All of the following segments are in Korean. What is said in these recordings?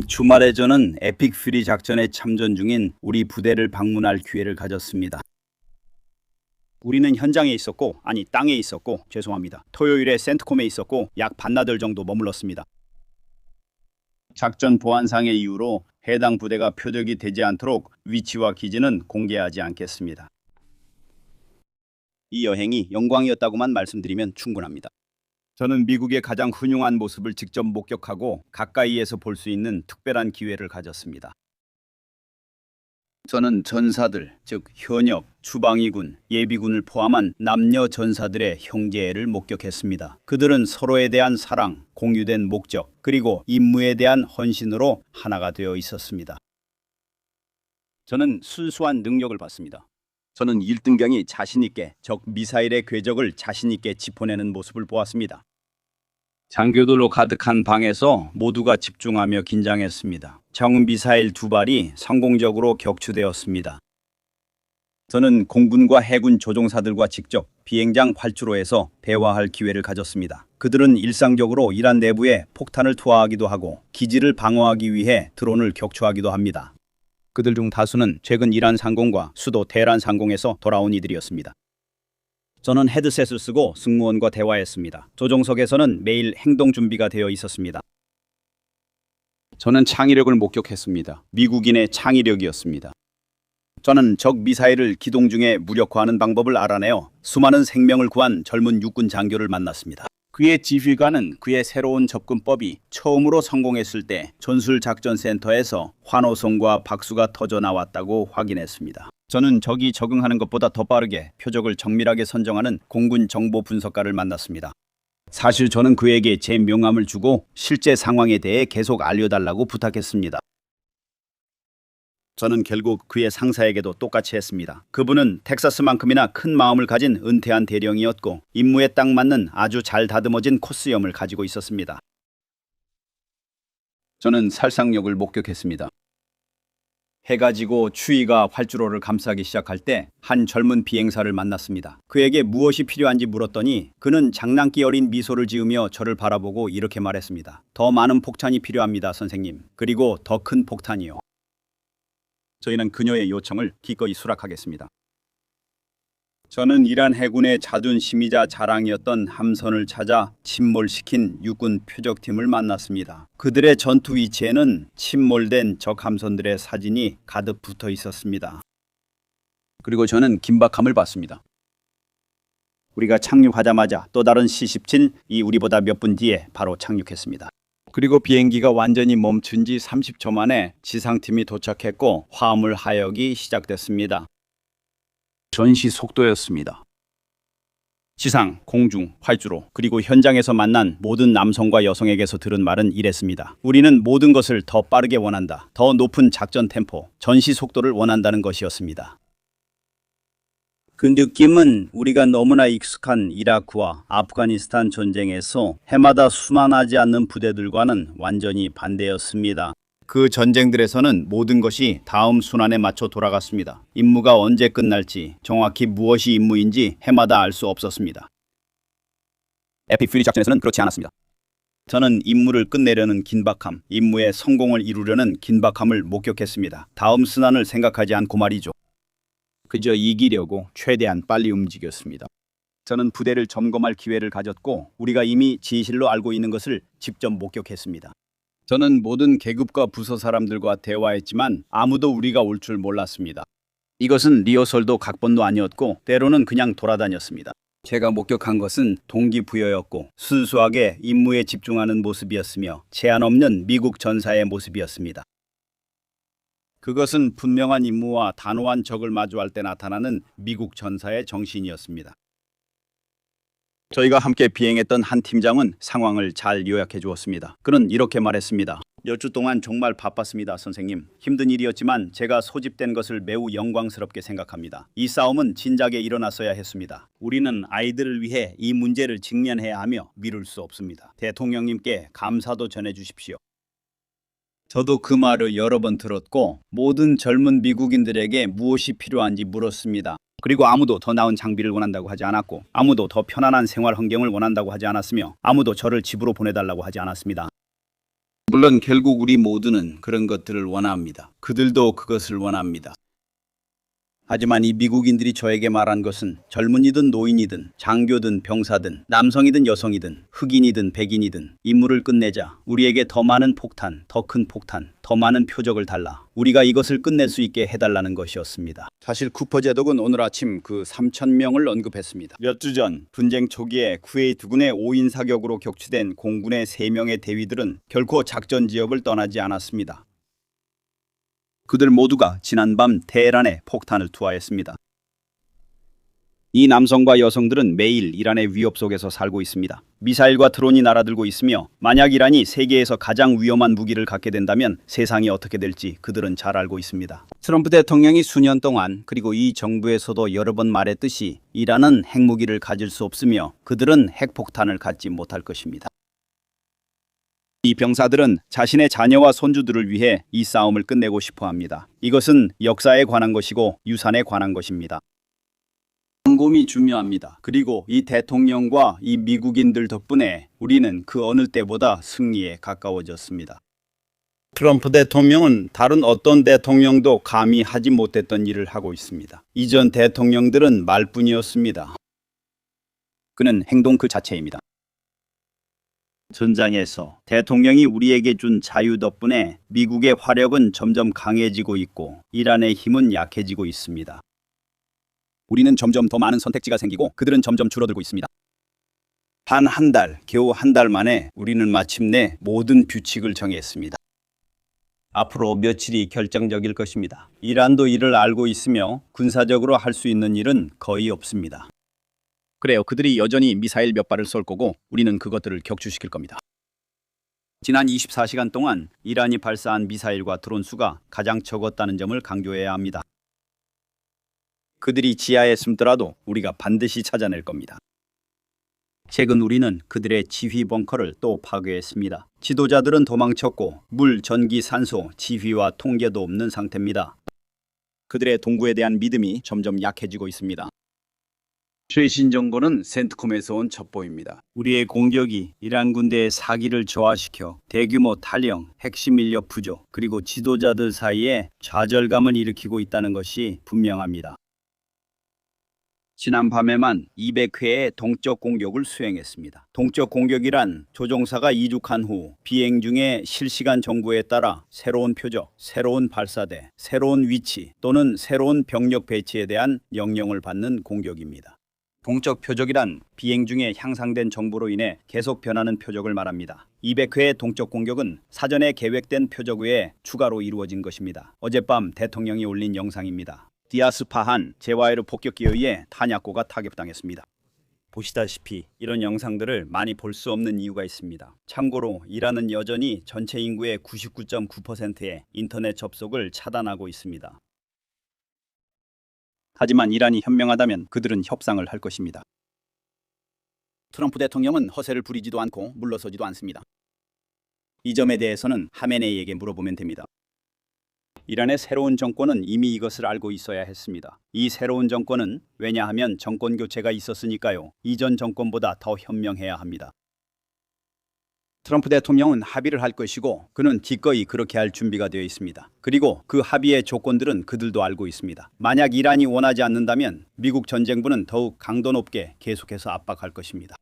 주말에 저는 에픽 퓨리 작전에 참전 중인 우리 부대를 방문할 기회를 가졌습니다. 우리는 현장에 있었고, 아니 땅에 있었고, 죄송합니다. 토요일에 센트콤에 있었고 약 반나절 정도 머물렀습니다. 작전 보안상의 이유로 해당 부대가 표적이 되지 않도록 위치와 기지는 공개하지 않겠습니다. 이 여행이 영광이었다고만 말씀드리면 충분합니다. 저는 미국의 가장 훌륭한 모습을 직접 목격하고 가까이에서 볼 수 있는 특별한 기회를 가졌습니다. 저는 전사들, 즉 현역, 주방위군, 예비군을 포함한 남녀 전사들의 형제애를 목격했습니다. 그들은 서로에 대한 사랑, 공유된 목적, 그리고 임무에 대한 헌신으로 하나가 되어 있었습니다. 저는 순수한 능력을 봤습니다. 저는 1등병이 자신있게 적 미사일의 궤적을 자신있게 짚어내는 모습을 보았습니다. 장교들로 가득한 방에서 모두가 집중하며 긴장했습니다. 적 미사일 2발이 성공적으로 격추되었습니다. 저는 공군과 해군 조종사들과 직접 비행장 활주로에서 대화할 기회를 가졌습니다. 그들은 일상적으로 이란 내부에 폭탄을 투하하기도 하고 기지를 방어하기 위해 드론을 격추하기도 합니다. 그들 중 다수는 최근 이란 상공과 수도 테헤란 상공에서 돌아온 이들이었습니다. 저는 헤드셋을 쓰고 승무원과 대화했습니다. 조종석에서는 매일 행동 준비가 되어 있었습니다. 저는 창의력을 목격했습니다. 미국인의 창의력이었습니다. 저는 적 미사일을 기동 중에 무력화하는 방법을 알아내어 수많은 생명을 구한 젊은 육군 장교를 만났습니다. 그의 지휘관은 그의 새로운 접근법이 처음으로 성공했을 때 전술작전센터에서 환호성과 박수가 터져 나왔다고 확인했습니다. 저는 적이 적응하는 것보다 더 빠르게 표적을 정밀하게 선정하는 공군 정보 분석가를 만났습니다. 사실 저는 그에게 제 명함을 주고 실제 상황에 대해 계속 알려달라고 부탁했습니다. 저는 결국 그의 상사에게도 똑같이 했습니다. 그분은 텍사스만큼이나 큰 마음을 가진 은퇴한 대령이었고 임무에 딱 맞는 아주 잘 다듬어진 코스염을 가지고 있었습니다. 저는 살상력을 목격했습니다. 해가 지고 추위가 활주로를 감싸기 시작할 때 한 젊은 비행사를 만났습니다. 그에게 무엇이 필요한지 물었더니 그는 장난기 어린 미소를 지으며 저를 바라보고 이렇게 말했습니다. 더 많은 폭탄이 필요합니다, 선생님. 그리고 더 큰 폭탄이요. 저희는 그녀의 요청을 기꺼이 수락하겠습니다. 저는 이란 해군의 자존심이자 자랑이었던 함선을 찾아 침몰시킨 육군 표적팀을 만났습니다. 그들의 전투 위치에는 침몰된 적 함선들의 사진이 가득 붙어 있었습니다. 그리고 저는 긴박함을 봤습니다. 우리가 착륙하자마자 또 다른 C-17이 우리보다 몇 분 뒤에 바로 착륙했습니다. 그리고 비행기가 완전히 멈춘 지 30초 만에 지상팀이 도착했고 화물 하역이 시작됐습니다. 전시 속도였습니다. 지상, 공중, 활주로, 그리고 현장에서 만난 모든 남성과 여성에게서 들은 말은 이랬습니다. 우리는 모든 것을 더 빠르게 원한다. 더 높은 작전 템포, 전시 속도를 원한다는 것이었습니다. 그 느낌은 우리가 너무나 익숙한 이라크와 아프가니스탄 전쟁에서 해마다 수만하지 않는 부대들과는 완전히 반대였습니다. 그 전쟁들에서는 모든 것이 다음 순환에 맞춰 돌아갔습니다. 임무가 언제 끝날지, 정확히 무엇이 임무인지 해마다 알 수 없었습니다. 에픽 퓨리 작전에서는 그렇지 않았습니다. 저는 임무를 끝내려는 긴박함, 임무의 성공을 이루려는 긴박함을 목격했습니다. 다음 순환을 생각하지 않고 말이죠. 그저 이기려고 최대한 빨리 움직였습니다. 저는 부대를 점검할 기회를 가졌고 우리가 이미 진실로 알고 있는 것을 직접 목격했습니다. 저는 모든 계급과 부서 사람들과 대화했지만 아무도 우리가 올 줄 몰랐습니다. 이것은 리허설도 각본도 아니었고 때로는 그냥 돌아다녔습니다. 제가 목격한 것은 동기부여였고 순수하게 임무에 집중하는 모습이었으며 제한 없는 미국 전사의 모습이었습니다. 그것은 분명한 임무와 단호한 적을 마주할 때 나타나는 미국 전사의 정신이었습니다. 저희가 함께 비행했던 한 팀장은 상황을 잘 요약해 주었습니다. 그는 이렇게 말했습니다. 몇 주 동안 정말 바빴습니다, 선생님. 힘든 일이었지만 제가 소집된 것을 매우 영광스럽게 생각합니다. 이 싸움은 진작에 일어났어야 했습니다. 우리는 아이들을 위해 이 문제를 직면해야 하며 미룰 수 없습니다. 대통령님께 감사도 전해 주십시오. 저도 그 말을 여러 번 들었고 모든 젊은 미국인들에게 무엇이 필요한지 물었습니다. 그리고 아무도 더 나은 장비를 원한다고 하지 않았고 아무도 더 편안한 생활 환경을 원한다고 하지 않았으며 아무도 저를 집으로 보내달라고 하지 않았습니다. 물론 결국 우리 모두는 그런 것들을 원합니다. 그들도 그것을 원합니다. 하지만 이 미국인들이 저에게 말한 것은 젊은이든 노인이든 장교든 병사든 남성이든 여성이든 흑인이든 백인이든 임무를 끝내자. 우리에게 더 많은 폭탄, 더 큰 폭탄, 더 많은 표적을 달라. 우리가 이것을 끝낼 수 있게 해달라는 것이었습니다. 사실 쿠퍼 제독은 오늘 아침 그 3,000명을 언급했습니다. 몇 주 전 분쟁 초기에 쿠웨이트 군의 5인 사격으로 격추된 공군의 3명의 대위들은 결코 작전 지역을 떠나지 않았습니다. 그들 모두가 지난밤 테헤란에 폭탄을 투하했습니다. 이 남성과 여성들은 매일 이란의 위협 속에서 살고 있습니다. 미사일과 드론이 날아들고 있으며 만약 이란이 세계에서 가장 위험한 무기를 갖게 된다면 세상이 어떻게 될지 그들은 잘 알고 있습니다. 트럼프 대통령이 수년 동안 그리고 이 정부에서도 여러 번 말했듯이 이란은 핵무기를 가질 수 없으며 그들은 핵폭탄을 갖지 못할 것입니다. 이 병사들은 자신의 자녀와 손주들을 위해 이 싸움을 끝내고 싶어 합니다. 이것은 역사에 관한 것이고 유산에 관한 것입니다. 곰곰이 중요합니다. 그리고 이 대통령과 이 미국인들 덕분에 우리는 그 어느 때보다 승리에 가까워졌습니다. 트럼프 대통령은 다른 어떤 대통령도 감히 하지 못했던 일을 하고 있습니다. 이전 대통령들은 말뿐이었습니다. 그는 행동 그 자체입니다. 전장에서 대통령이 우리에게 준 자유 덕분에 미국의 화력은 점점 강해지고 있고 이란의 힘은 약해지고 있습니다. 우리는 점점 더 많은 선택지가 생기고 그들은 점점 줄어들고 있습니다. 겨우 한 달 만에 우리는 마침내 모든 규칙을 정했습니다. 앞으로 며칠이 결정적일 것입니다. 이란도 이를 알고 있으며 군사적으로 할 수 있는 일은 거의 없습니다. 그래요. 그들이 여전히 미사일 몇 발을 쏠 거고 우리는 그것들을 격추시킬 겁니다. 지난 24시간 동안 이란이 발사한 미사일과 드론 수가 가장 적었다는 점을 강조해야 합니다. 그들이 지하에 숨더라도 우리가 반드시 찾아낼 겁니다. 최근 우리는 그들의 지휘 벙커를 또 파괴했습니다. 지도자들은 도망쳤고 물, 전기, 산소, 지휘와 통제도 없는 상태입니다. 그들의 동구에 대한 믿음이 점점 약해지고 있습니다. 최신 정보는 센트콤에서 온 첩보입니다. 우리의 공격이 이란 군대의 사기를 저하시켜 대규모 탈영, 핵심 인력 부족, 그리고 지도자들 사이에 좌절감을 일으키고 있다는 것이 분명합니다. 지난 밤에만 200회의 동적 공격을 수행했습니다. 동적 공격이란 조종사가 이륙한 후 비행 중에 실시간 정보에 따라 새로운 표적, 새로운 발사대, 새로운 위치 또는 새로운 병력 배치에 대한 명령을 받는 공격입니다. 동적 표적이란 비행 중에 향상된 정보로 인해 계속 변하는 표적을 말합니다. 200회의 동적 공격은 사전에 계획된 표적 외에 추가로 이루어진 것입니다. 어젯밤 대통령이 올린 영상입니다. 디아스파한 제와이르 폭격기에 의해 탄약고가 타격당했습니다. 보시다시피 이런 영상들을 많이 볼 수 없는 이유가 있습니다. 참고로 이란은 여전히 전체 인구의 99.9%의 인터넷 접속을 차단하고 있습니다. 하지만 이란이 현명하다면 그들은 협상을 할 것입니다. 트럼프 대통령은 허세를 부리지도 않고 물러서지도 않습니다. 이 점에 대해서는 하메네이에게 물어보면 됩니다. 이란의 새로운 정권은 이미 이것을 알고 있어야 했습니다. 이 새로운 정권은 왜냐하면 정권 교체가 있었으니까요. 이전 정권보다 더 현명해야 합니다. 트럼프 대통령은 합의를 할 것이고 그는 기꺼이 그렇게 할 준비가 되어 있습니다. 그리고 그 합의의 조건들은 그들도 알고 있습니다. 만약 이란이 원하지 않는다면 미국 전쟁부는 더욱 강도 높게 계속해서 압박할 것입니다.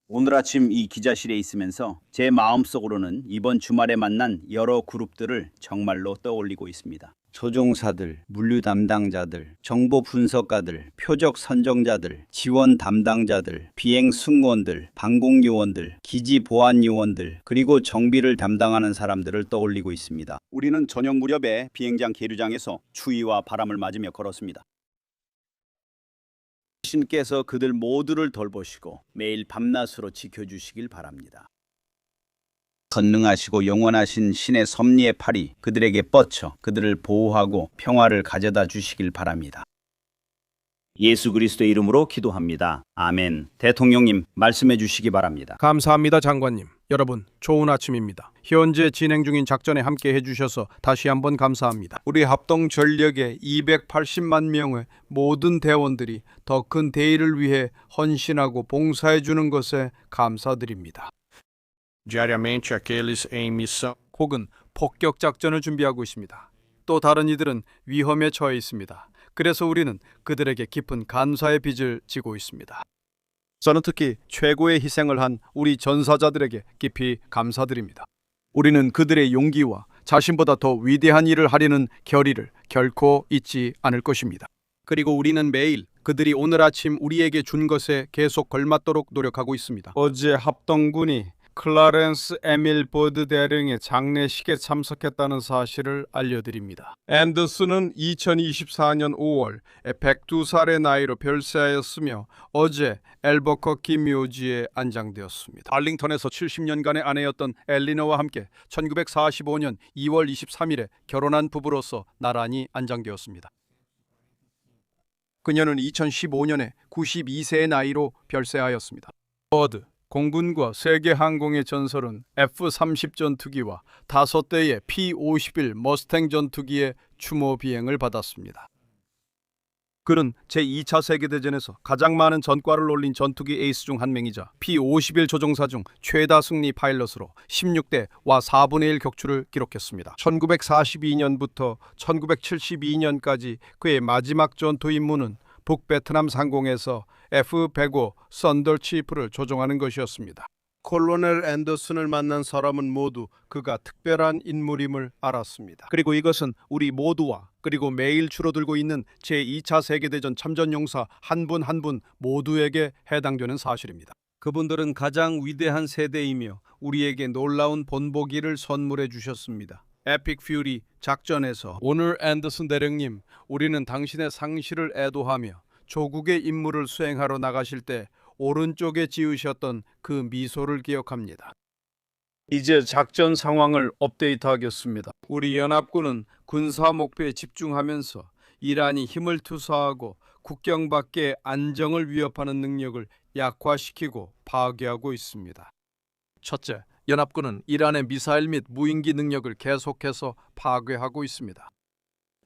오늘 아침 이 기자실에 있으면서 제 마음속으로는 이번 주말에 만난 여러 그룹들을 정말로 떠올리고 있습니다. 조종사들, 물류 담당자들, 정보 분석가들, 표적 선정자들, 지원 담당자들, 비행 승무원들, 방공 요원들, 기지 보안 요원들, 그리고 정비를 담당하는 사람들을 떠올리고 있습니다. 우리는 저녁 무렵에 비행장 계류장에서 추위와 바람을 맞으며 걸었습니다. 신께서 그들 모두를 돌보시고 매일 밤낮으로 지켜주시길 바랍니다. 선능하시고 영원하신 신의 섭리의 팔이 그들에게 뻗쳐 그들을 보호하고 평화를 가져다 주시길 바랍니다. 예수 그리스도의 이름으로 기도합니다. 아멘. 대통령님 말씀해 주시기 바랍니다. 감사합니다, 장관님. 여러분, 좋은 아침입니다. 현재 진행 중인 작전에 함께 해주셔서 다시 한번 감사합니다. 우리 합동 전력의 280만 명의 모든 대원들이 더 큰 대의를 위해 헌신하고 봉사해 주는 것에 감사드립니다. diariamente aqueles em missão 혹은 폭격 작전을 준비하고 있습니다. 또 다른 이들은 위험에 처해 있습니다. 그래서 우리는 그들에게 깊은 감사의 빚을 지고 있습니다. 저는 특히 최고의 희생을 한 우리 전사자들에게 깊이 감사드립니다. 우리는 그들의 용기와 자신보다 더 위대한 일을 하려는 결의를 결코 잊지 않을 것입니다. 그리고 우리는 매일 그들이 오늘 아침 우리에게 준 것에 계속 걸맞도록 노력하고 있습니다. 어제 합동군이 클라렌스 에밀 버드 대령의 장례식에 참석했다는 사실을 알려드립니다. 앤더슨은 2024년 5월 102살의 나이로 별세하였으며 어제 엘버커키 묘지에 안장되었습니다. 알링턴에서 70년간의 아내였던 엘리너와 함께 1945년 2월 23일에 결혼한 부부로서 나란히 안장되었습니다. 그녀는 2015년에 92세의 나이로 별세하였습니다. 버드 공군과 세계 항공의 전설은 F-30 전투기와 5대의 P-51 머스탱 전투기의 추모 비행을 받았습니다. 그는 제2차 세계대전에서 가장 많은 전과를 올린 전투기 에이스 중 한 명이자 P-51 조종사 중 최다 승리 파일럿으로 16대와 4분의 1 격추를 기록했습니다. 1942년부터 1972년까지 그의 마지막 전투 임무는 북베트남 상공에서 F-105 썬더치프를 조종하는 것이었습니다. 콜로넬 앤더슨을 만난 사람은 모두 그가 특별한 인물임을 알았습니다. 그리고 이것은 우리 모두와 그리고 매일 줄어들고 있는 제2차 세계대전 참전용사 한 분 한 분 모두에게 해당되는 사실입니다. 그분들은 가장 위대한 세대이며 우리에게 놀라운 본보기를 선물해 주셨습니다. 에픽 퓨리 작전에서 오늘 앤더슨 대령님, 우리는 당신의 상실을 애도하며 조국의 임무를 수행하러 나가실 때 오른쪽에 지으셨던 그 미소를 기억합니다. 이제 작전 상황을 업데이트하겠습니다. 우리 연합군은 군사 목표에 집중하면서 이란이 힘을 투사하고 국경 밖의 안정을 위협하는 능력을 약화시키고 파괴하고 있습니다. 첫째, 연합군은 이란의 미사일 및 무인기 능력을 계속해서 파괴하고 있습니다.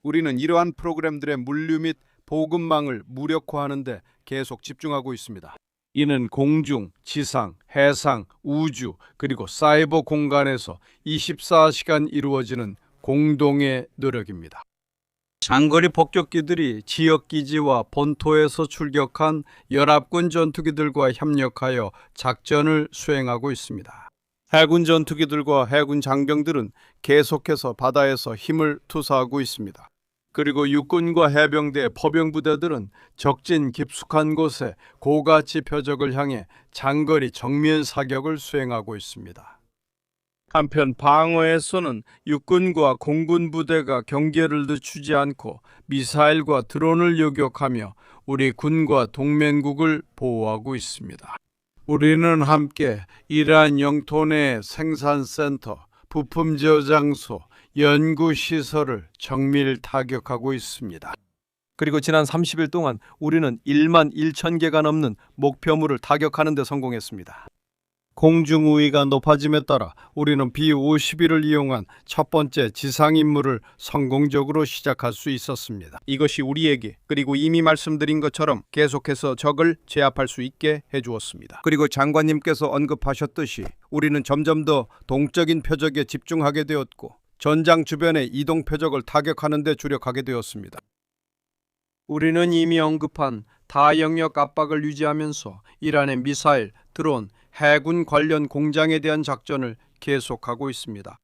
우리는 이러한 프로그램들의 물류 및 보급망을 무력화하는 데 계속 집중하고 있습니다. 이는 공중, 지상, 해상, 우주, 그리고 사이버 공간에서 24시간 이루어지는 공동의 노력입니다. 장거리 폭격기들이 지역기지와 본토에서 출격한 연합군 전투기들과 협력하여 작전을 수행하고 있습니다. 해군 전투기들과 해군 장병들은 계속해서 바다에서 힘을 투사하고 있습니다. 그리고 육군과 해병대 포병부대들은 적진 깊숙한 곳에 고가치 표적을 향해 장거리 정면 사격을 수행하고 있습니다. 한편 방어에서는 육군과 공군 부대가 경계를 늦추지 않고 미사일과 드론을 요격하며 우리 군과 동맹국을 보호하고 있습니다. 우리는 함께 이란 영토 내 생산센터, 부품 저장소, 연구시설을 정밀 타격하고 있습니다. 그리고 지난 30일 동안 우리는 1만 1천 개가 넘는 목표물을 타격하는 데 성공했습니다. 공중 우위가 높아짐에 따라 우리는 B-51을 이용한 첫 번째 지상 임무를 성공적으로 시작할 수 있었습니다. 이것이 우리에게 그리고 이미 말씀드린 것처럼 계속해서 적을 제압할 수 있게 해주었습니다. 그리고 장관님께서 언급하셨듯이 우리는 점점 더 동적인 표적에 집중하게 되었고 전장 주변의 이동 표적을 타격하는 데 주력하게 되었습니다. 우리는 이미 언급한 다영역 압박을 유지하면서 이란의 미사일, 드론, 해군 관련 공장에 대한 작전을 계속하고 있습니다.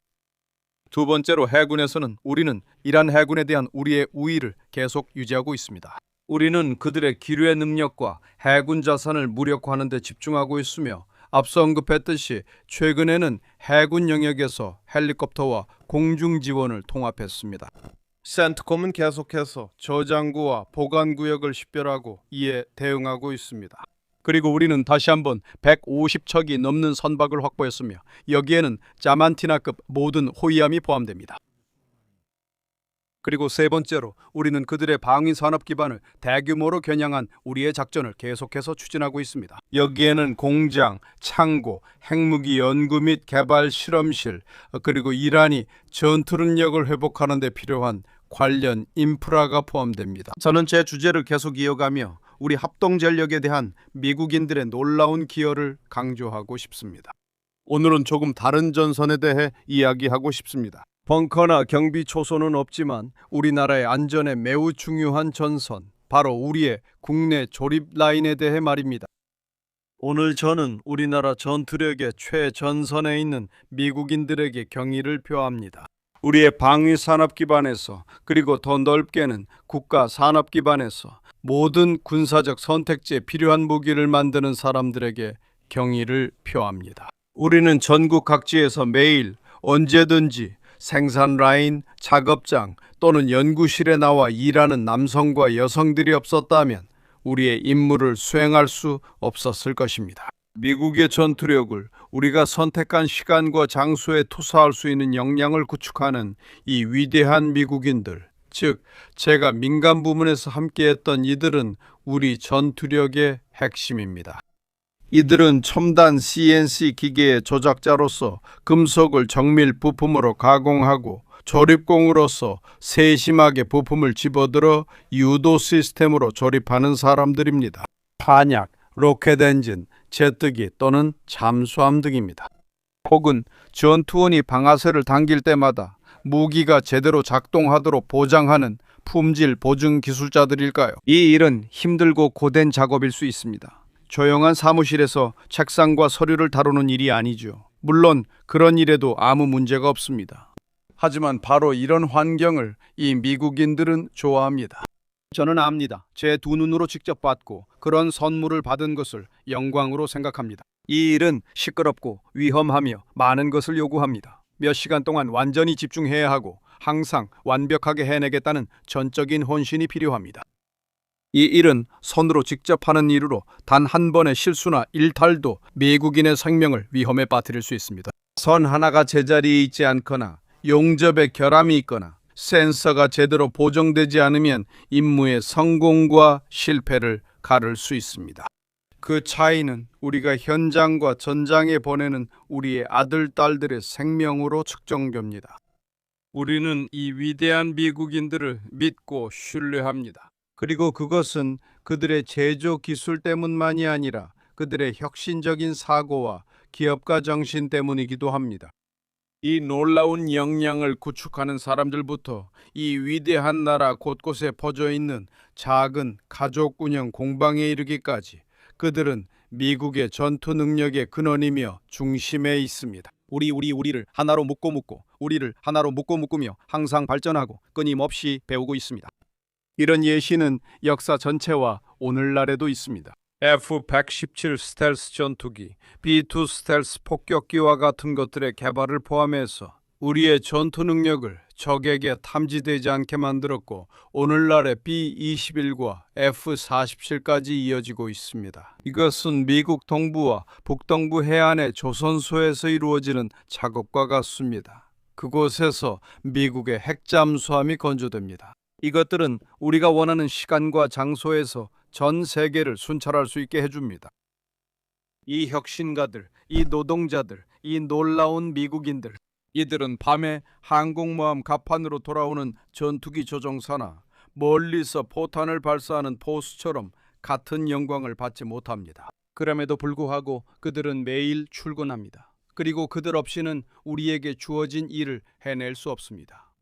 두 번째로 해군에서는 우리는 이란 해군에 대한 우리의 우위를 계속 유지하고 있습니다. 우리는 그들의 기류의 능력과 해군 자산을 무력화하는 데 집중하고 있으며 앞서 언급했듯이 최근에는 해군 영역에서 헬리콥터와 공중 지원을 통합했습니다. 센트콤은 계속해서 저장구와 보관구역을 식별하고 이에 대응하고 있습니다. 그리고 우리는 다시 한번 150척이 넘는 선박을 확보했으며 여기에는 자만티나급 모든 호위함이 포함됩니다. 그리고 세 번째로 우리는 그들의 방위 산업 기반을 대규모로 겨냥한 우리의 작전을 계속해서 추진하고 있습니다. 여기에는 공장, 창고, 핵무기 연구 및 개발 실험실, 그리고 이란이 전투 능력을 회복하는 데 필요한 관련 인프라가 포함됩니다. 저는 제 주제를 계속 이어가며 우리 합동전력에 대한 미국인들의 놀라운 기여를 강조하고 싶습니다. 오늘은 조금 다른 전선에 대해 이야기하고 싶습니다. 벙커나 경비 초소는 없지만 우리나라의 안전에 매우 중요한 전선, 바로 우리의 국내 조립 라인에 대해 말입니다. 오늘 저는 우리나라 전투력의 최전선에 있는 미국인들에게 경의를 표합니다. 우리의 방위 산업 기반에서, 그리고 더 넓게는 국가 산업 기반에서 모든 군사적 선택지에 필요한 무기를 만드는 사람들에게 경의를 표합니다. 우리는 전국 각지에서 매일 언제든지 생산 라인, 작업장 또는 연구실에 나와 일하는 남성과 여성들이 없었다면 우리의 임무를 수행할 수 없었을 것입니다. 미국의 전투력을 우리가 선택한 시간과 장소에 투사할 수 있는 역량을 구축하는 이 위대한 미국인들, 즉 제가 민간 부문에서 함께했던 이들은 우리 전투력의 핵심입니다. 이들은 첨단 CNC 기계의 조작자로서 금속을 정밀 부품으로 가공하고 조립공으로서 세심하게 부품을 집어들어 유도 시스템으로 조립하는 사람들입니다. 탄약, 로켓 엔진, 제트기 또는 잠수함 등입니다. 혹은 전투원이 방아쇠를 당길 때마다 무기가 제대로 작동하도록 보장하는 품질 보증 기술자들일까요? 이 일은 힘들고 고된 작업일 수 있습니다. 조용한 사무실에서 책상과 서류를 다루는 일이 아니죠. 물론 그런 일에도 아무 문제가 없습니다. 하지만 바로 이런 환경을 이 미국인들은 좋아합니다. 저는 압니다. 제 두 눈으로 직접 봤고 그런 선물을 받은 것을 영광으로 생각합니다. 이 일은 시끄럽고 위험하며 많은 것을 요구합니다. 몇 시간 동안 완전히 집중해야 하고 항상 완벽하게 해내겠다는 전적인 혼신이 필요합니다. 이 일은 손으로 직접 하는 일으로 단 한 번의 실수나 일탈도 미국인의 생명을 위험에 빠뜨릴 수 있습니다. 선 하나가 제자리에 있지 않거나 용접에 결함이 있거나 센서가 제대로 보정되지 않으면 임무의 성공과 실패를 가를 수 있습니다. 그 차이는 우리가 현장과 전장에 보내는 우리의 아들, 딸들의 생명으로 측정됩니다. 우리는 이 위대한 미국인들을 믿고 신뢰합니다. 그리고 그것은 그들의 제조 기술 때문만이 아니라 그들의 혁신적인 사고와 기업가 정신 때문이기도 합니다. 이 놀라운 역량을 구축하는 사람들부터 이 위대한 나라 곳곳에 퍼져 있는 작은 가족 운영 공방에 이르기까지 그들은 미국의 전투 능력의 근원이며 중심에 있습니다. 우리를 하나로 묶고 우리를 하나로 묶으며 항상 발전하고 끊임없이 배우고 있습니다. 이런 예시는 역사 전체와 오늘날에도 있습니다. F-117 스텔스 전투기, B-2 스텔스 폭격기와 같은 것들의 개발을 포함해서 우리의 전투 능력을 적에게 탐지되지 않게 만들었고 오늘날의 B-21과 F-47까지 이어지고 있습니다. 이것은 미국 동부와 북동부 해안의 조선소에서 이루어지는 작업과 같습니다. 그곳에서 미국의 핵잠수함이 건조됩니다. 이것들은 우리가 원하는 시간과 장소에서 전 세계를 순찰할 수 있게 해줍니다. 이 혁신가들, 이 노동자들, 이 놀라운 미국인들, 이들은 밤에 항공모함 갑판으로 돌아오는 전투기 조종사나 멀리서 포탄을 발사하는 포수처럼 같은 영광을 받지 못합니다. 그럼에도 불구하고 그들은 매일 출근합니다. 그리고 그들 없이는 우리에게 주어진 일을 해낼 수 없습니다.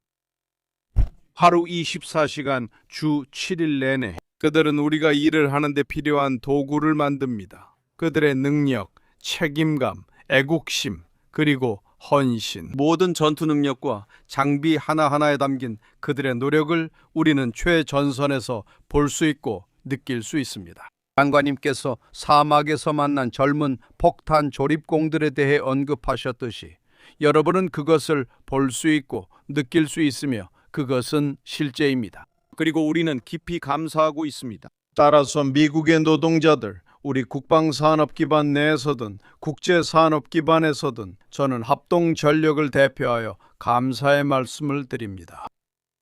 하루 24시간 주 7일 내내 그들은 우리가 일을 하는데 필요한 도구를 만듭니다. 그들의 능력, 책임감, 애국심, 그리고 헌신, 모든 전투 능력과 장비 하나하나에 담긴 그들의 노력을 우리는 최전선에서 볼 수 있고 느낄 수 있습니다. 장관님께서 사막에서 만난 젊은 폭탄 조립공들에 대해 언급하셨듯이 여러분은 그것을 볼 수 있고 느낄 수 있으며 그것은 실제입니다. 그리고 우리는 깊이 감사하고 있습니다. 따라서 미국의 노동자들, 우리 국방산업 기반 내에서든 국제산업 기반에서든 저는 합동전력을 대표하여 감사의 말씀을 드립니다.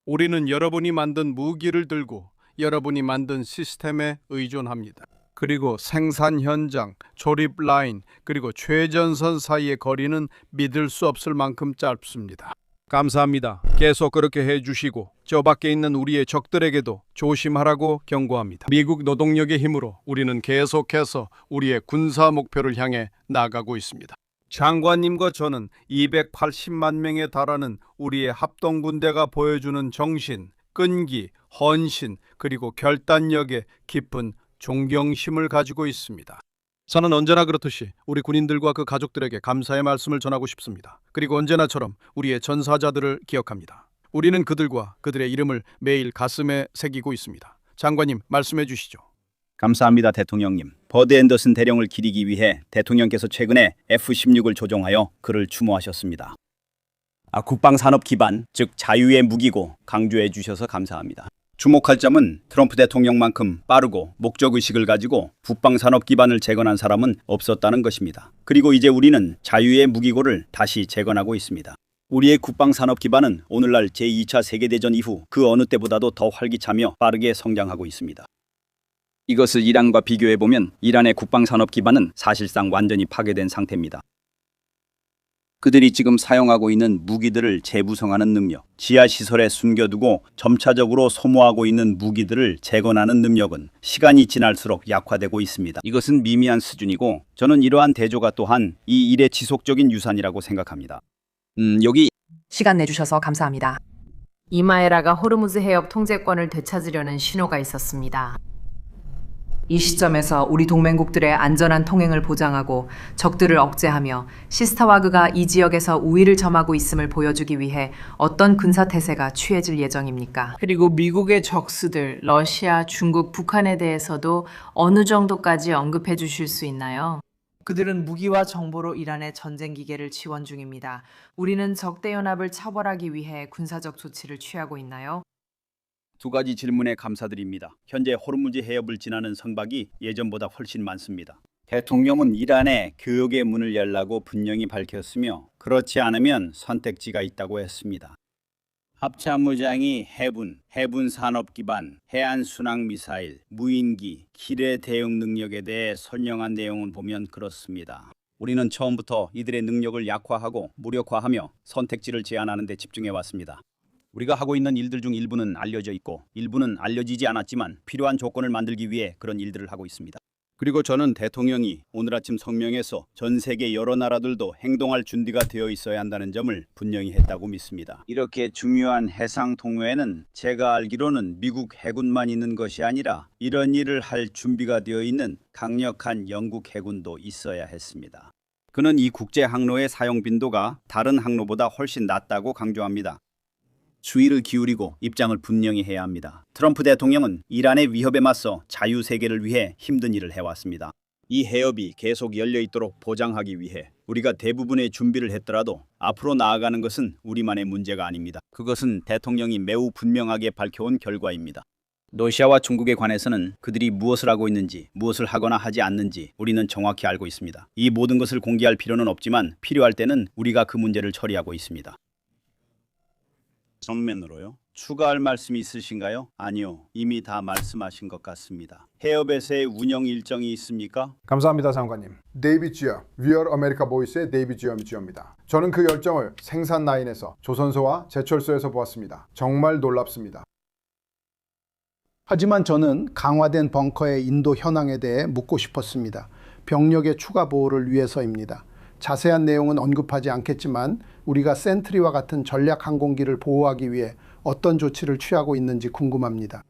우리는 여러분이 만든 무기를 들고 여러분이 만든 시스템에 의존합니다. 그리고 생산 현장, 조립 라인, 그리고 최전선 사이의 거리는 믿을 수 없을 만큼 짧습니다. 감사합니다. 계속 그렇게 해주시고 저 밖에 있는 우리의 적들에게도 조심하라고 경고합니다. 미국 노동력의 힘으로 우리는 계속해서 우리의 군사 목표를 향해 나아가고 있습니다. 장관님과 저는 280만 명에 달하는 우리의 합동군대가 보여주는 정신, 끈기, 헌신, 그리고 결단력에 깊은 존경심을 가지고 있습니다. 저는 언제나 그렇듯이 우리 군인들과 그 가족들에게 감사의 말씀을 전하고 싶습니다. 그리고 언제나처럼 우리의 전사자들을 기억합니다. 우리는 그들과 그들의 이름을 매일 가슴에 새기고 있습니다. 장관님, 말씀해 주시죠. 감사합니다, 대통령님. 버드 앤더슨 대령을 기리기 위해 대통령께서 최근에 F-16을 조종하여 그를 추모하셨습니다. 국방산업 기반, 즉 자유의 무기고 강조해 주셔서 감사합니다. 주목할 점은 트럼프 대통령만큼 빠르고 목적의식을 가지고 국방산업 기반을 재건한 사람은 없었다는 것입니다. 그리고 이제 우리는 자유의 무기고를 다시 재건하고 있습니다. 우리의 국방산업 기반은 오늘날 제2차 세계대전 이후 그 어느 때보다도 더 활기차며 빠르게 성장하고 있습니다. 이것을 이란과 비교해보면 이란의 국방산업 기반은 사실상 완전히 파괴된 상태입니다. 그들이 지금 사용하고 있는 무기들을 재구성하는 능력, 지하시설에 숨겨두고 점차적으로 소모하고 있는 무기들을 재건하는 능력은 시간이 지날수록 약화되고 있습니다. 이것은 미미한 수준이고 저는 이러한 대조가 또한 이 일의 지속적인 유산이라고 생각합니다. 여기 시간 내주셔서 감사합니다. 이마에라가 호르무즈 해협 통제권을 되찾으려는 신호가 있었습니다. 이 시점에서 우리 동맹국들의 안전한 통행을 보장하고 적들을 억제하며 시스타와그가 이 지역에서 우위를 점하고 있음을 보여주기 위해 어떤 군사태세가 취해질 예정입니까? 그리고 미국의 적수들, 러시아, 중국, 북한에 대해서도 어느 정도까지 언급해 주실 수 있나요? 그들은 무기와 정보로 이란의 전쟁 기계를 지원 중입니다. 우리는 적대연합을 처벌하기 위해 군사적 조치를 취하고 있나요? 두 가지 질문에 감사드립니다. 현재 호르무즈 해협을 지나는 선박이 예전보다 훨씬 많습니다. 대통령은 이란에 교역의 문을 열라고 분명히 밝혔으며 그렇지 않으면 선택지가 있다고 했습니다. 합참의장이 해군 산업 기반, 해안 순항 미사일, 무인기, 기뢰 대응 능력에 대해 설명한 내용을 보면 그렇습니다. 우리는 처음부터 이들의 능력을 약화하고 무력화하며 선택지를 제한하는 데 집중해 왔습니다. 우리가 하고 있는 일들 중 일부는 알려져 있고 일부는 알려지지 않았지만 필요한 조건을 만들기 위해 그런 일들을 하고 있습니다. 그리고 저는 대통령이 오늘 아침 성명에서 전 세계 여러 나라들도 행동할 준비가 되어 있어야 한다는 점을 분명히 했다고 믿습니다. 이렇게 중요한 해상 통로에는 제가 알기로는 미국 해군만 있는 것이 아니라 이런 일을 할 준비가 되어 있는 강력한 영국 해군도 있어야 했습니다. 그는 이 국제 항로의 사용 빈도가 다른 항로보다 훨씬 낮다고 강조합니다. 주의를 기울이고 입장을 분명히 해야 합니다. 트럼프 대통령은 이란의 위협에 맞서 자유세계를 위해 힘든 일을 해왔습니다. 이 해협이 계속 열려 있도록 보장하기 위해 우리가 대부분의 준비를 했더라도 앞으로 나아가는 것은 우리만의 문제가 아닙니다. 그것은 대통령이 매우 분명하게 밝혀온 결과입니다. 러시아와 중국에 관해서는 그들이 무엇을 하고 있는지, 무엇을 하거나 하지 않는지 우리는 정확히 알고 있습니다. 이 모든 것을 공개할 필요는 없지만 필요할 때는 우리가 그 문제를 처리하고 있습니다. 정면으로요? 추가할 말씀이 있으신가요? 아니요. 이미 다 말씀하신 것 같습니다. 해협에서의 운영 일정이 있습니까? 감사합니다, 장관님. 데이비 지어, 위얼 아메리카 보이스의 데이비 지어입니다. 저는 그 열정을 생산 라인에서 조선소와 제철소에서 보았습니다. 정말 놀랍습니다. 하지만 저는 강화된 벙커의 인도 현황에 대해 묻고 싶었습니다. 병력의 추가 보호를 위해서입니다. 자세한 내용은 언급하지 않겠지만 우리가 센트리와 같은 전략 항공기를 보호하기 위해 어떤 조치를 취하고 있는지 궁금합니다.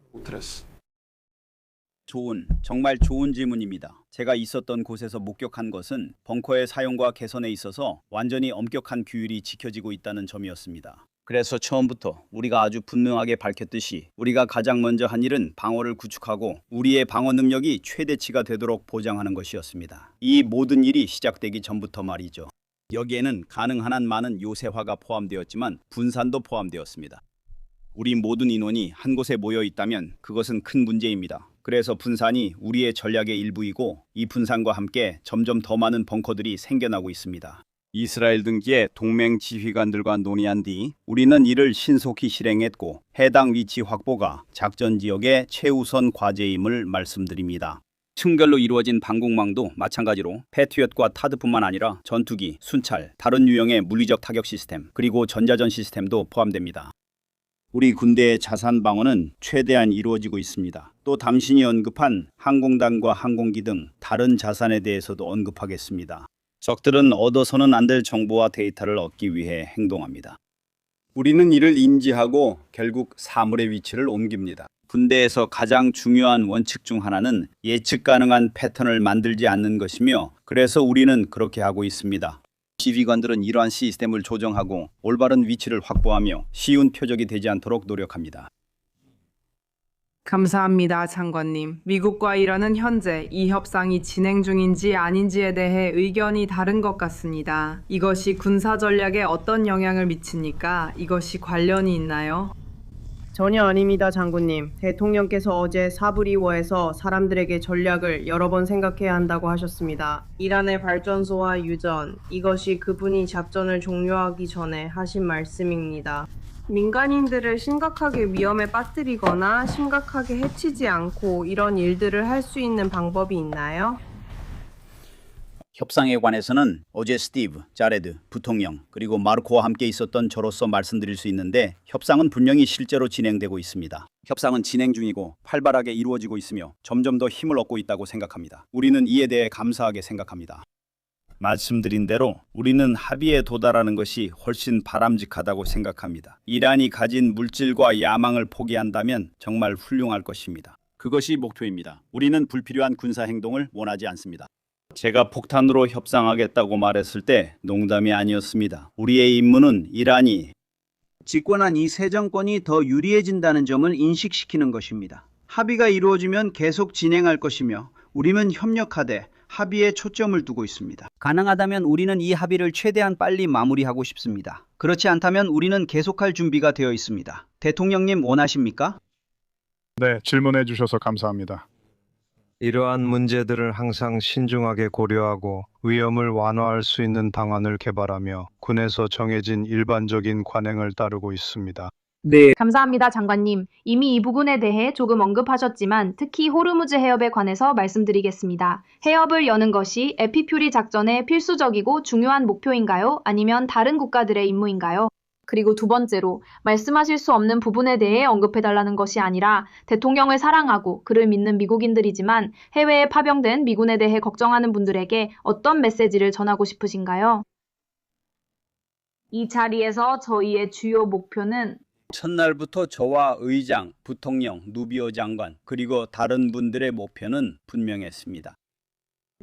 정말 좋은 질문입니다. 제가 있었던 곳에서 목격한 것은 벙커의 사용과 개선에 있어서 완전히 엄격한 규율이 지켜지고 있다는 점이었습니다. 그래서 처음부터 우리가 아주 분명하게 밝혔듯이 우리가 가장 먼저 한 일은 방어를 구축하고 우리의 방어 능력이 최대치가 되도록 보장하는 것이었습니다. 이 모든 일이 시작되기 전부터 말이죠. 여기에는 가능한 한 많은 요새화가 포함되었지만 분산도 포함되었습니다. 우리 모든 인원이 한 곳에 모여 있다면 그것은 큰 문제입니다. 그래서 분산이 우리의 전략의 일부이고 이 분산과 함께 점점 더 많은 벙커들이 생겨나고 있습니다. 이스라엘 등지의 동맹 지휘관들과 논의한 뒤 우리는 이를 신속히 실행했고 해당 위치 확보가 작전 지역의 최우선 과제임을 말씀드립니다. 층별로 이루어진 방공망도 마찬가지로 패트리엇과 타드뿐만 아니라 전투기, 순찰, 다른 유형의 물리적 타격 시스템, 그리고 전자전 시스템도 포함됩니다. 우리 군대의 자산 방어는 최대한 이루어지고 있습니다. 또 당신이 언급한 항공단과 항공기 등 다른 자산에 대해서도 언급하겠습니다. 적들은 얻어서는 안 될 정보와 데이터를 얻기 위해 행동합니다. 우리는 이를 인지하고 결국 사물의 위치를 옮깁니다. 군대에서 가장 중요한 원칙 중 하나는 예측 가능한 패턴을 만들지 않는 것이며, 그래서 우리는 그렇게 하고 있습니다. 지휘관들은 이러한 시스템을 조정하고 올바른 위치를 확보하며 쉬운 표적이 되지 않도록 노력합니다. 감사합니다, 장관님. 미국과 이란은 현재 이 협상이 진행 중인지 아닌지에 대해 의견이 다른 것 같습니다. 이것이 군사 전략에 어떤 영향을 미칩니까? 이것이 관련이 있나요? 전혀 아닙니다, 장군님. 대통령께서 어제 사브리워에서 사람들에게 전략을 여러 번 생각해야 한다고 하셨습니다. 이란의 발전소와 유전, 이것이 그분이 작전을 종료하기 전에 하신 말씀입니다. 민간인들을 심각하게 위험에 빠뜨리거나 심각하게 해치지 않고 이런 일들을 할 수 있는 방법이 있나요? 협상에 관해서는 어제 스티브, 자레드, 부통령, 그리고 마르코와 함께 있었던 저로서 말씀드릴 수 있는데, 협상은 분명히 실제로 진행되고 있습니다. 협상은 진행 중이고 활발하게 이루어지고 있으며 점점 더 힘을 얻고 있다고 생각합니다. 우리는 이에 대해 감사하게 생각합니다. 말씀드린 대로 우리는 합의에 도달하는 것이 훨씬 바람직하다고 생각합니다. 이란이 가진 물질과 야망을 포기한다면 정말 훌륭할 것입니다. 그것이 목표입니다. 우리는 불필요한 군사 행동을 원하지 않습니다. 제가 폭탄으로 협상하겠다고 말했을 때 농담이 아니었습니다. 우리의 임무는 이란이 집권한 이 새 정권이 더 유리해진다는 점을 인식시키는 것입니다. 합의가 이루어지면 계속 진행할 것이며 우리는 협력하되 합의에 초점을 두고 있습니다. 가능하다면 우리는 이 합의를 최대한 빨리 마무리하고 싶습니다. 그렇지 않다면 우리는 계속할 준비가 되어 있습니다. 대통령님 원하십니까? 네, 질문해 주셔서 감사합니다. 이러한 문제들을 항상 신중하게 고려하고 위험을 완화할 수 있는 방안을 개발하며 군에서 정해진 일반적인 관행을 따르고 있습니다. 네. 감사합니다, 장관님. 이미 이 부분에 대해 조금 언급하셨지만 특히 호르무즈 해협에 관해서 말씀드리겠습니다. 해협을 여는 것이 에피퓨리 작전의 필수적이고 중요한 목표인가요? 아니면 다른 국가들의 임무인가요? 그리고 두 번째로 말씀하실 수 없는 부분에 대해 언급해달라는 것이 아니라 대통령을 사랑하고 그를 믿는 미국인들이지만 해외에 파병된 미군에 대해 걱정하는 분들에게 어떤 메시지를 전하고 싶으신가요? 이 자리에서 저희의 주요 목표는 첫날부터 저와 의장, 부통령, 누비오 장관, 그리고 다른 분들의 목표는 분명했습니다.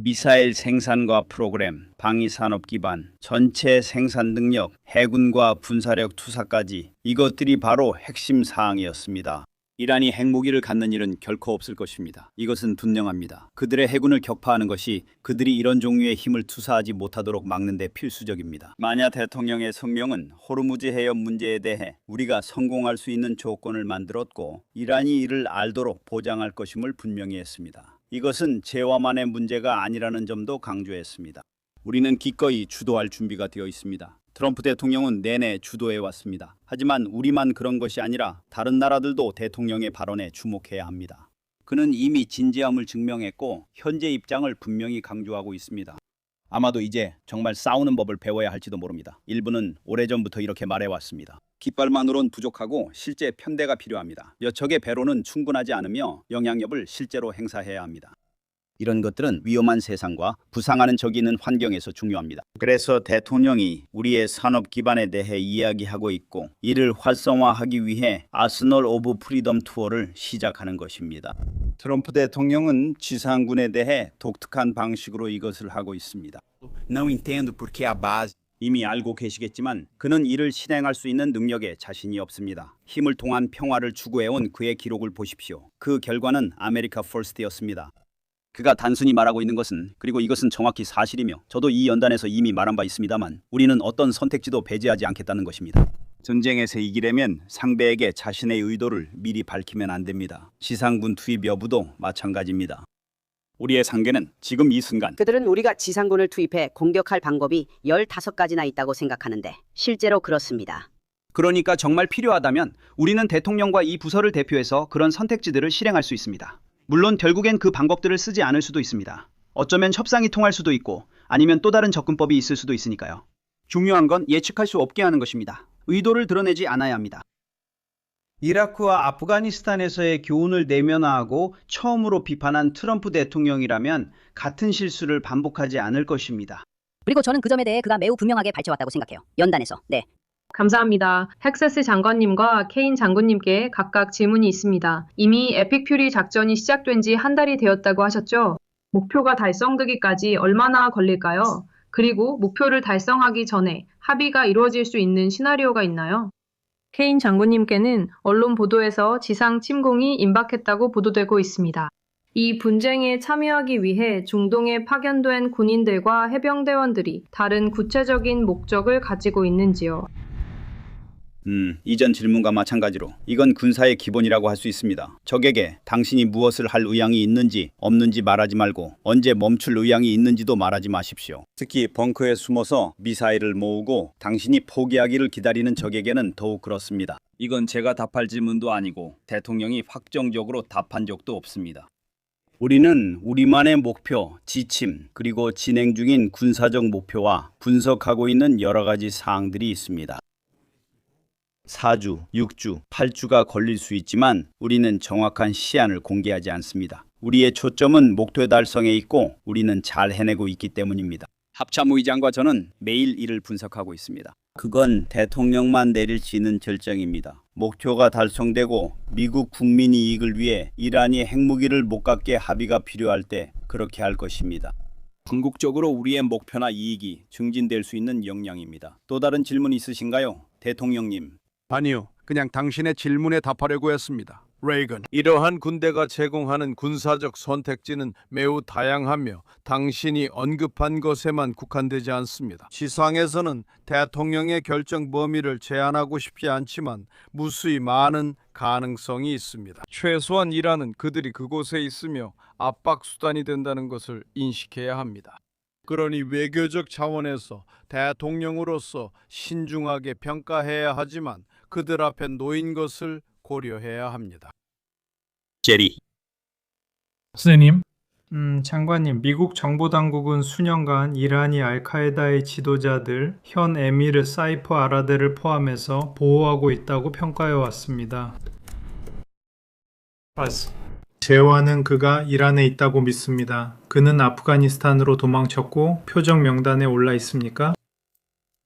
미사일 생산과 프로그램, 방위산업 기반, 전체 생산 능력, 해군과 군사력 투사까지, 이것들이 바로 핵심 사항이었습니다. 이란이 핵무기를 갖는 일은 결코 없을 것입니다. 이것은 분명합니다. 그들의 해군을 격파하는 것이 그들이 이런 종류의 힘을 투사하지 못하도록 막는 데 필수적입니다. 마냐 대통령의 성명은 호르무즈 해협 문제에 대해 우리가 성공할 수 있는 조건을 만들었고 이란이 이를 알도록 보장할 것임을 분명히 했습니다. 이것은 제와만의 문제가 아니라는 점도 강조했습니다. 우리는 기꺼이 주도할 준비가 되어 있습니다. 트럼프 대통령은 내내 주도해 왔습니다. 하지만 우리만 그런 것이 아니라 다른 나라들도 대통령의 발언에 주목해야 합니다. 그는 이미 진지함을 증명했고 현재 입장을 분명히 강조하고 있습니다. 아마도 이제 정말 싸우는 법을 배워야 할지도 모릅니다. 일부는 오래전부터 이렇게 말해왔습니다. 깃발만으론 부족하고 실제 편대가 필요합니다. 몇 척의 배로는 충분하지 않으며 영향력을 실제로 행사해야 합니다. 이런 것들은 위험한 세상과 부상하는 적이 있는 환경에서 중요합니다. 그래서 대통령이 우리의 산업 기반에 대해 이야기하고 있고 이를 활성화하기 위해 아스널 오브 프리덤 투어를 시작하는 것입니다. 트럼프 대통령은 지상군에 대해 독특한 방식으로 이것을 하고 있습니다. Não entendo porque a base 이미 알고 계시겠지만 그는 이를 실행할 수 있는 능력에 자신이 없습니다. 힘을 통한 평화를 추구해온 그의 기록을 보십시오. 그 결과는 아메리카 퍼스트였습니다. 그가 단순히 말하고 있는 것은, 그리고 이것은 정확히 사실이며 저도 이 연단에서 이미 말한 바 있습니다만, 우리는 어떤 선택지도 배제하지 않겠다는 것입니다. 전쟁에서 이기려면 상대에게 자신의 의도를 미리 밝히면 안 됩니다. 지상군 투입 여부도 마찬가지입니다. 우리의 상계는 지금 이 순간 그들은 우리가 지상군을 투입해 공격할 방법이 15가지나 있다고 생각하는데 실제로 그렇습니다. 그러니까 정말 필요하다면 우리는 대통령과 이 부서를 대표해서 그런 선택지들을 실행할 수 있습니다. 물론 결국엔 그 방법들을 쓰지 않을 수도 있습니다. 어쩌면 협상이 통할 수도 있고 아니면 또 다른 접근법이 있을 수도 있으니까요. 중요한 건 예측할 수 없게 하는 것입니다. 의도를 드러내지 않아야 합니다. 이라크와 아프가니스탄에서의 교훈을 내면화하고 처음으로 비판한 트럼프 대통령이라면 같은 실수를 반복하지 않을 것입니다. 그리고 저는 그 점에 대해 그가 매우 분명하게 밝혀왔다고 생각해요. 연단에서. 네. 감사합니다. 헥세스 장관님과 케인 장군님께 각각 질문이 있습니다. 이미 에픽 퓨리 작전이 시작된 지 한 달이 되었다고 하셨죠? 목표가 달성되기까지 얼마나 걸릴까요? 그리고 목표를 달성하기 전에 합의가 이루어질 수 있는 시나리오가 있나요? 케인 장군님께는 언론 보도에서 지상 침공이 임박했다고 보도되고 있습니다. 이 분쟁에 참여하기 위해 중동에 파견된 군인들과 해병대원들이 다른 구체적인 목적을 가지고 있는지요? 이전 질문과 마찬가지로 이건 군사의 기본이라고 할 수 있습니다. 적에게 당신이 무엇을 할 의향이 있는지 없는지 말하지 말고 언제 멈출 의향이 있는지도 말하지 마십시오. 특히 벙커에 숨어서 미사일을 모으고 당신이 포기하기를 기다리는 적에게는 더욱 그렇습니다. 이건 제가 답할 질문도 아니고 대통령이 확정적으로 답한 적도 없습니다. 우리는 우리만의 목표, 지침, 그리고 진행 중인 군사적 목표와 분석하고 있는 여러 가지 사항들이 있습니다. 4주, 6주, 8주가 걸릴 수 있지만 우리는 정확한 시한을 공개하지 않습니다. 우리의 초점은 목표 달성에 있고 우리는 잘 해내고 있기 때문입니다. 합참의장과 저는 매일 이를 분석하고 있습니다. 그건 대통령만 내릴 수 있는 결정입니다. 목표가 달성되고 미국 국민 이익을 위해 이란이 핵무기를 못 갖게 합의가 필요할 때 그렇게 할 것입니다. 궁극적으로 우리의 목표나 이익이 증진될 수 있는 역량입니다. 또 다른 질문 있으신가요? 대통령님. 아니요. 그냥 당신의 질문에 답하려고 했습니다. 레이건, 이러한 군대가 제공하는 군사적 선택지는 매우 다양하며 당신이 언급한 것에만 국한되지 않습니다. 지상에서는 대통령의 결정 범위를 제한하고 싶지 않지만 무수히 많은 가능성이 있습니다. 최소한 이란은 그들이 그곳에 있으며 압박 수단이 된다는 것을 인식해야 합니다. 그러니 외교적 차원에서 대통령으로서 신중하게 평가해야 하지만 그들 앞에 놓인 것을 고려해야 합니다. 제리. 선생님, 장관님, 미국 정보당국은 수년간 이란이 알카에다의 지도자들, 현 에미르 사이프 아라데를 포함해서 보호하고 있다고 평가해 왔습니다. 재화는 그가 이란에 있다고 믿습니다. 그는 아프가니스탄으로 도망쳤고 표적 명단에 올라 있습니까?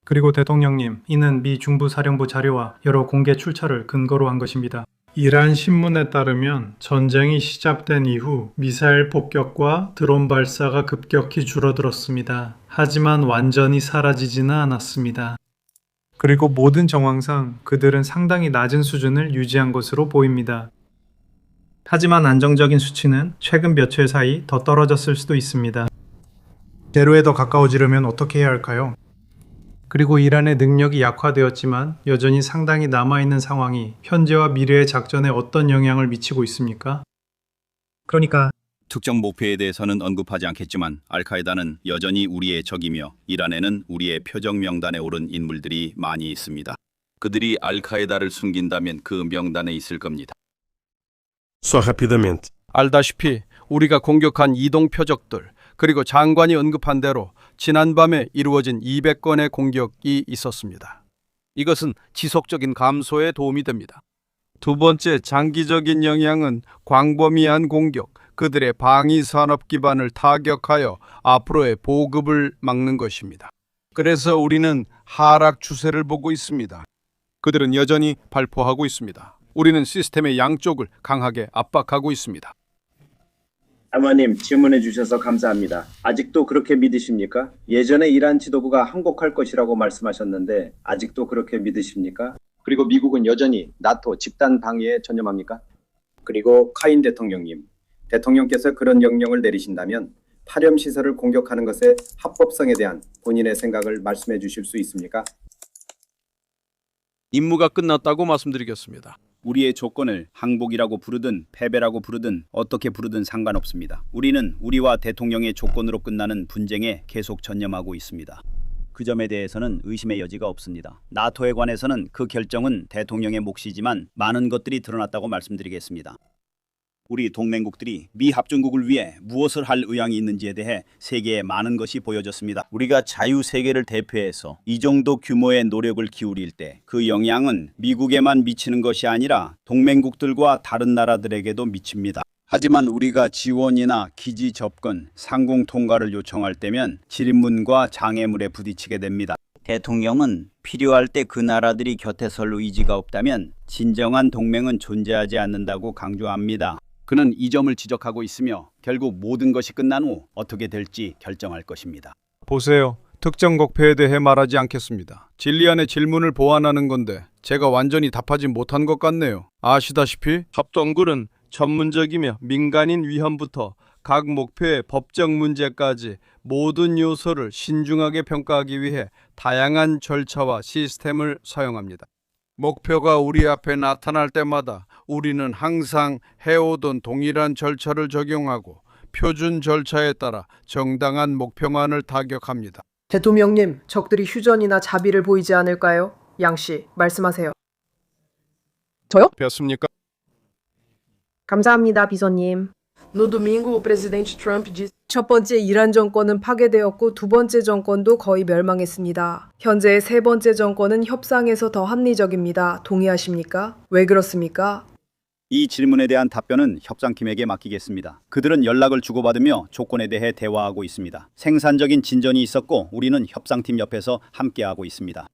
그리고 대통령님, 이는 미 중부사령부 자료와 여러 공개 출처를 근거로 한 것입니다. 이란 신문에 따르면 전쟁이 시작된 이후 미사일 폭격과 드론 발사가 급격히 줄어들었습니다. 하지만 완전히 사라지지는 않았습니다. 그리고 모든 정황상 그들은 상당히 낮은 수준을 유지한 것으로 보입니다. 하지만 안정적인 수치는 최근 며칠 사이 더 떨어졌을 수도 있습니다. 제로에 더 가까워지려면 어떻게 해야 할까요? 그리고 이란의 능력이 약화되었지만 여전히 상당히 남아있는 상황이 현재와 미래의 작전에 어떤 영향을 미치고 있습니까? 그러니까 특정 목표에 대해서는 언급하지 않겠지만 알카에다는 여전히 우리의 적이며 이란에는 우리의 표적 명단에 오른 인물들이 많이 있습니다. 그들이 알카에다를 숨긴다면 그 명단에 있을 겁니다. 알다시피 우리가 공격한 이동 표적들 그리고 장관이 언급한 대로 지난밤에 이루어진 200건의 공격이 있었습니다. 이것은 지속적인 감소에 도움이 됩니다. 두 번째, 장기적인 영향은 광범위한 공격, 그들의 방위 산업 기반을 타격하여 앞으로의 보급을 막는 것입니다. 그래서 우리는 하락 추세를 보고 있습니다. 그들은 여전히 발포하고 있습니다. 우리는 시스템의 양쪽을 강하게 압박하고 있습니다. 사모님, 질문해 주셔서 감사합니다. 아직도 그렇게 믿으십니까? 예전에 이란 지도부가 항복할 것이라고 말씀하셨는데 아직도 그렇게 믿으십니까? 그리고 미국은 여전히 나토 집단 방위에 전념합니까? 그리고 카인 대통령님, 대통령께서 그런 명령을 내리신다면 파렴 시설을 공격하는 것의 합법성에 대한 본인의 생각을 말씀해 주실 수 있습니까? 임무가 끝났다고 말씀드리겠습니다. 우리의 조건을 항복이라고 부르든 패배라고 부르든 어떻게 부르든 상관없습니다. 우리는 우리와 대통령의 조건으로 끝나는 분쟁에 계속 전념하고 있습니다. 그 점에 대해서는 의심의 여지가 없습니다. 나토에 관해서는 그 결정은 대통령의 몫이지만 많은 것들이 드러났다고 말씀드리겠습니다. 우리 동맹국들이 미 합중국을 위해 무엇을 할 의향이 있는지에 대해 세계에 많은 것이 보여졌습니다. 우리가 자유세계를 대표해서 이 정도 규모의 노력을 기울일 때 그 영향은 미국에만 미치는 것이 아니라 동맹국들과 다른 나라들에게도 미칩니다. 하지만 우리가 지원이나 기지 접근, 상공 통과를 요청할 때면 질문과 장애물에 부딪히게 됩니다. 대통령은 필요할 때 그 나라들이 곁에 설 의지가 없다면 진정한 동맹은 존재하지 않는다고 강조합니다. 그는 이 점을 지적하고 있으며 결국 모든 것이 끝난 후 어떻게 될지 결정할 것입니다. 보세요. 특정 국회에 대해 말하지 않겠습니다. 진리안의 질문을 보완하는 건데 제가 완전히 답하지 못한 것 같네요. 아시다시피 합동글은 전문적이며 민간인 위험부터 각 목표의 법적 문제까지 모든 요소를 신중하게 평가하기 위해 다양한 절차와 시스템을 사용합니다. 목표가 우리 앞에 나타날 때마다 우리는 항상 해오던 동일한 절차를 적용하고 표준 절차에 따라 정당한 목표만을 타격합니다. 대통령님, 적들이 휴전이나 자비를 보이지 않을까요? 양씨, 말씀하세요. 저요? 뵙습니까? 감사합니다, 비서님. No domingo, o presidente Trump disse 첫 번째 이란 정권은 파괴되었고 두 번째 정권도 거의 멸망했습니다. 현재의 세 번째 정권은 협상에서 더 합리적입니다. 동의하십니까? 왜 그렇습니까? 이 질문에 대한 답변은 협상팀에게 맡기겠습니다. 그들은 연락을 주고받으며 조건에 대해 대화하고 있습니다. 생산적인 진전이 있었고 우리는 협상팀 옆에서 함께하고 있습니다.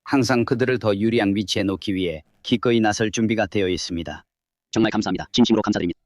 항상 그들을 더 유리한 위치에 놓기 위해 기꺼이 나설 준비가 되어 있습니다. 정말 감사합니다. 진심으로 감사드립니다.